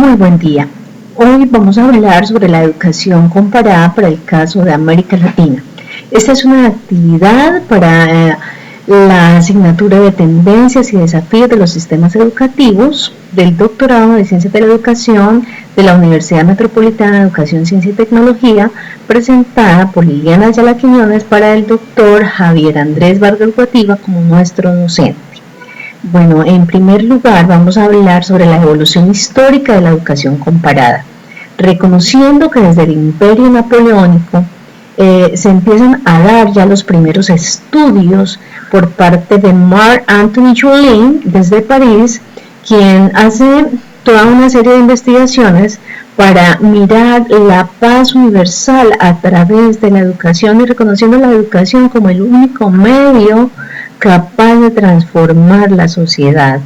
Muy buen día. Hoy vamos a hablar sobre la educación comparada para el caso de América Latina. Esta es una actividad para la asignatura de tendencias y desafíos de los sistemas educativos del doctorado de Ciencias de la Educación de la Universidad Metropolitana de Educación, Ciencia y Tecnología, presentada por Liliana Ayala Quiñones para el doctor Javier Andrés Vargas Guativa como nuestro docente. Bueno, en primer lugar vamos a hablar sobre la evolución histórica de la educación comparada, reconociendo que desde el Imperio Napoleónico se empiezan a dar ya los primeros estudios por parte de Marc Anthony Jullien desde París, quien hace toda una serie de investigaciones para mirar la paz universal a través de la educación y reconociendo la educación como el único medio capaz de transformar la sociedad.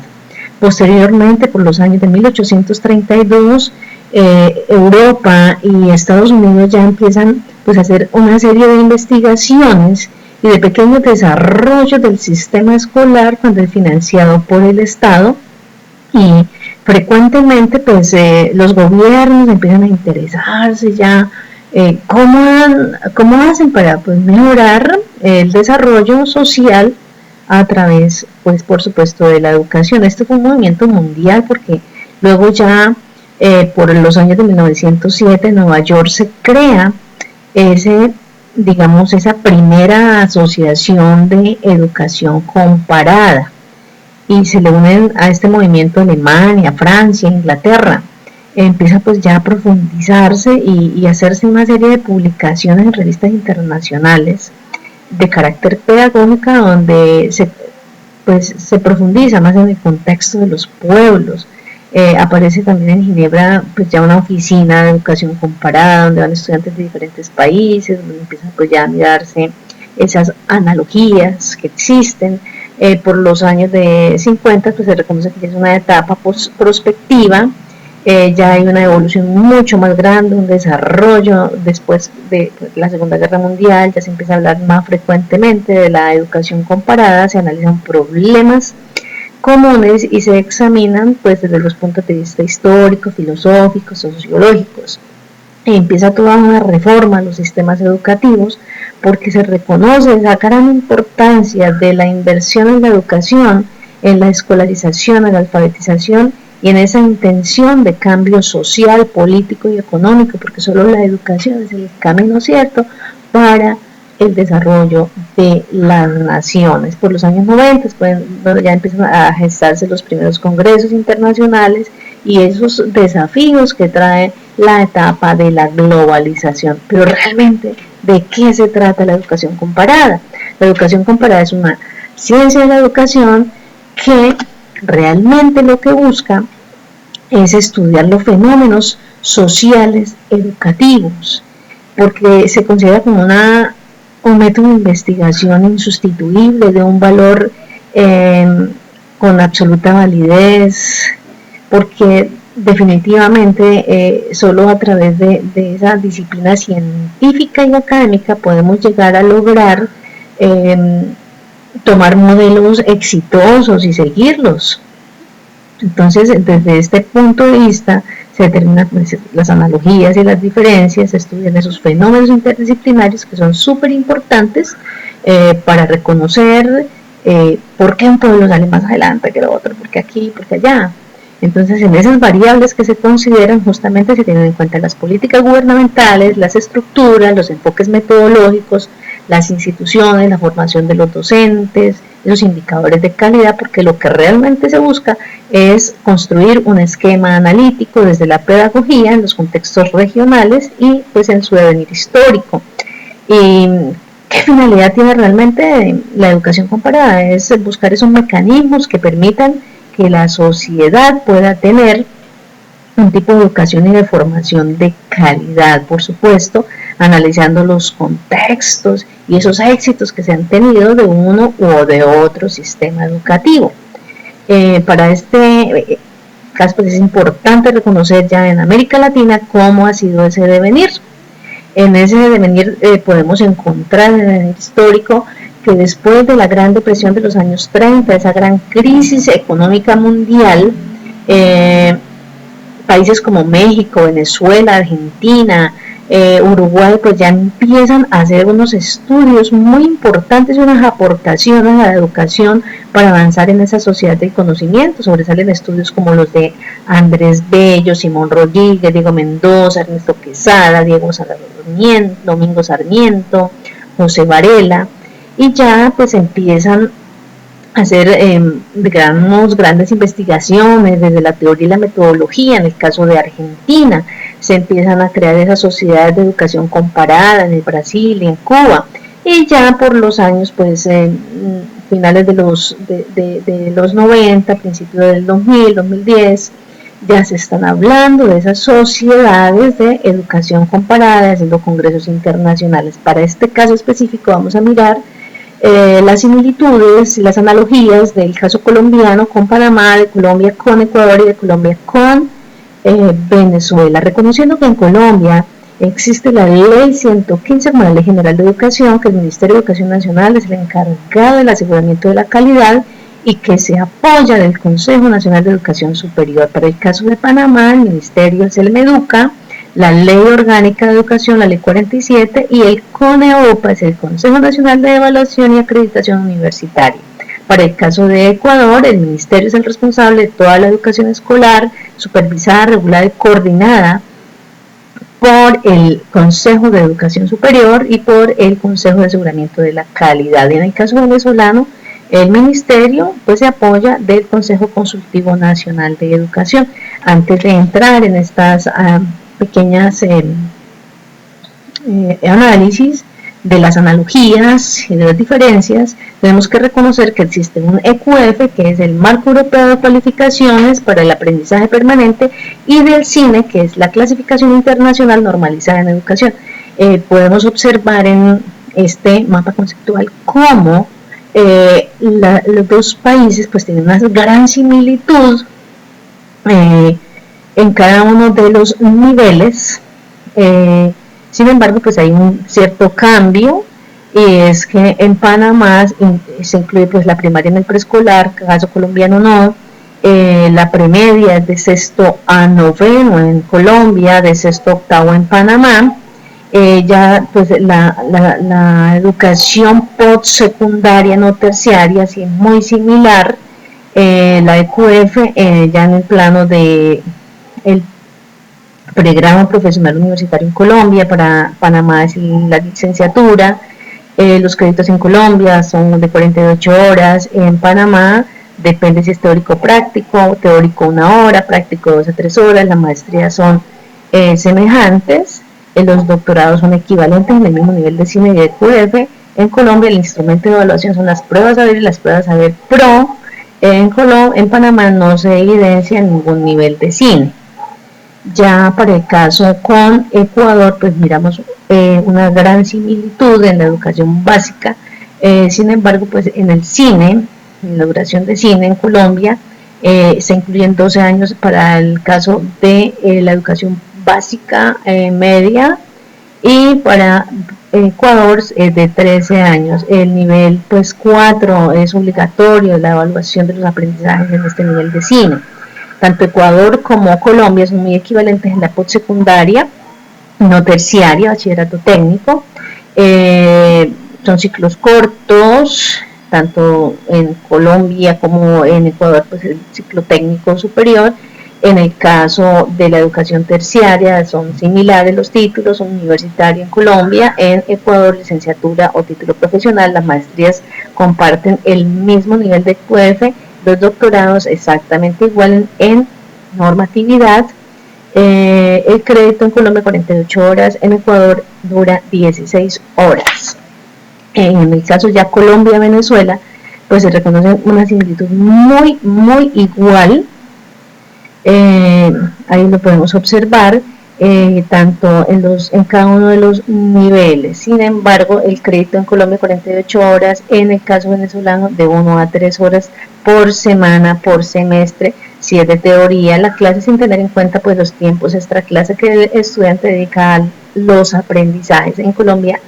Posteriormente, por los años de 1832, Europa y Estados Unidos ya empiezan pues, a hacer una serie de investigaciones y de pequeños desarrollos del sistema escolar cuando es financiado por el Estado, y frecuentemente pues los gobiernos empiezan a interesarse ya cómo hacen para pues, mejorar el desarrollo social a través, pues por supuesto, de la educación. Este fue un movimiento mundial porque luego ya por los años de 1907 en Nueva York se crea esa primera asociación de educación comparada y se le unen a este movimiento Alemania, Francia, Inglaterra. Empieza pues ya a profundizarse y hacerse una serie de publicaciones en revistas internacionales de carácter pedagógico donde se profundiza más en el contexto de los pueblos. Aparece también en Ginebra pues ya una oficina de educación comparada donde van estudiantes de diferentes países, donde empiezan pues ya a mirarse esas analogías que existen. Por los años de 50 pues se reconoce que es una etapa prospectiva. Ya hay una evolución mucho más grande, un desarrollo después de la Segunda Guerra Mundial, ya se empieza a hablar más frecuentemente de la educación comparada, se analizan problemas comunes y se examinan pues desde los puntos de vista históricos, filosóficos, sociológicos. Y empieza toda una reforma a los sistemas educativos porque se reconoce esa gran importancia de la inversión en la educación, en la escolarización, en la alfabetización y en esa intención de cambio social, político y económico, porque solo la educación es el camino cierto para el desarrollo de las naciones. Por los años 90 ya empiezan a gestarse los primeros congresos internacionales y esos desafíos que trae la etapa de la globalización. Pero realmente, ¿de qué se trata la educación comparada? La educación comparada es una ciencia de la educación que realmente lo que busca es estudiar los fenómenos sociales educativos, porque se considera como un método de investigación insustituible, de un valor con absoluta validez, porque definitivamente solo a través de esa disciplina científica y académica podemos llegar a lograr tomar modelos exitosos y seguirlos. Entonces, desde este punto de vista, se determinan las analogías y las diferencias, se estudian esos fenómenos interdisciplinarios que son súper importantes para reconocer por qué un pueblo sale más adelante que el otro, por qué aquí, por qué allá. Entonces, en esas variables que se consideran, justamente se tienen en cuenta las políticas gubernamentales, las estructuras, los enfoques metodológicos, las instituciones, la formación de los docentes, esos indicadores de calidad, porque lo que realmente se busca es construir un esquema analítico desde la pedagogía en los contextos regionales y pues en su devenir histórico. ¿Y qué finalidad tiene realmente la educación comparada? Es buscar esos mecanismos que permitan que la sociedad pueda tener un tipo de educación y de formación de calidad, por supuesto, analizando los contextos y esos éxitos que se han tenido de uno u de otro sistema educativo. Para este caso pues es importante reconocer ya en América Latina cómo ha sido ese devenir. En ese devenir podemos encontrar en el devenir histórico que después de la Gran Depresión de los años 30, esa gran crisis económica mundial, países como México, Venezuela, Argentina, Uruguay, pues ya empiezan a hacer unos estudios muy importantes y unas aportaciones a la educación para avanzar en esa sociedad del conocimiento. Sobresalen estudios como los de Andrés Bello, Simón Rodríguez, Diego Mendoza, Ernesto Quesada, Domingo Sarmiento, José Varela, y ya pues empiezan a hacer grandes investigaciones desde la teoría y la metodología. En el caso de Argentina se empiezan a crear esas sociedades de educación comparada en el Brasil y en Cuba, y ya por los años pues finales de los 90, principios del 2000, 2010, ya se están hablando de esas sociedades de educación comparada, haciendo congresos internacionales. Para este caso específico vamos a mirar las similitudes y las analogías del caso colombiano con Panamá, de Colombia con Ecuador y de Colombia con Venezuela, reconociendo que en Colombia existe la Ley 115 como la Ley General de Educación, que el Ministerio de Educación Nacional es el encargado del aseguramiento de la calidad y que se apoya del Consejo Nacional de Educación Superior. Para el caso de Panamá, el Ministerio es el MEDUCA, la Ley Orgánica de Educación, la Ley 47, y el CONEOPA es el Consejo Nacional de Evaluación y Acreditación Universitaria. Para el caso de Ecuador, el Ministerio es el responsable de toda la educación escolar, supervisada, regulada y coordinada por el Consejo de Educación Superior y por el Consejo de Aseguramiento de la Calidad. Y en el caso venezolano, el Ministerio pues se apoya del Consejo Consultivo Nacional de Educación. Antes de entrar en estas pequeñas análisis de las analogías y de las diferencias, tenemos que reconocer que existe un EQF, que es el Marco Europeo de Cualificaciones para el Aprendizaje Permanente, y del CINE, que es la Clasificación Internacional Normalizada en Educación. Podemos observar en este mapa conceptual cómo los dos países pues tienen una gran similitud en cada uno de los niveles. Sin embargo, pues hay un cierto cambio, y es que en Panamá se incluye pues la primaria en el preescolar, caso colombiano no. La premedia es de sexto a noveno en Colombia, de sexto a octavo en Panamá. Ya pues la educación postsecundaria no terciaria sí es muy similar. La EQF ya en el plano de el pregrado profesional universitario en Colombia. Para Panamá es la licenciatura. Los créditos en Colombia son de 48 horas. En Panamá depende si es teórico o práctico, teórico 1 hora, práctico 2 a 3 horas. Las maestrías son semejantes. Los doctorados son equivalentes en el mismo nivel de CINE y de EQF. En Colombia el instrumento de evaluación son las pruebas saber y las pruebas saber pro. En Panamá no se evidencia ningún nivel de CINE. Ya para el caso con Ecuador, pues miramos una gran similitud en la educación básica. Sin embargo, pues en el CINE, en la duración de CINE en Colombia, se incluyen 12 años para el caso de la educación básica media, y para Ecuador es de 13 años. El nivel pues 4 es obligatorio, la evaluación de los aprendizajes en este nivel de CINE. Tanto Ecuador como Colombia son muy equivalentes en la postsecundaria no terciaria, bachillerato técnico. Son ciclos cortos, tanto en Colombia como en Ecuador pues el ciclo técnico superior. En el caso de la educación terciaria son similares los títulos, un universitario en Colombia, en Ecuador licenciatura o título profesional. Las maestrías comparten el mismo nivel de EQF, los doctorados exactamente igual en normatividad. El crédito en Colombia 48 horas, en Ecuador dura 16 horas. En el caso ya Colombia-Venezuela, pues se reconoce una similitud muy igual. Ahí lo podemos observar, tanto en cada uno de los niveles. Sin embargo, el crédito en Colombia 48 horas, en el caso venezolano de 1 a 3 horas por semana, por semestre, si es de teoría la clase, sin tener en cuenta pues los tiempos extra clase que el estudiante dedica a los aprendizajes. En Colombia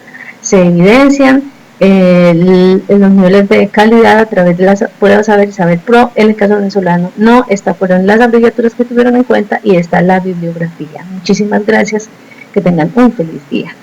se evidencian los niveles de calidad a través de las pruebas Saber y Saber Pro. En el caso venezolano no, estas fueron las abreviaturas que tuvieron en cuenta y está la bibliografía. Muchísimas gracias, que tengan un feliz día.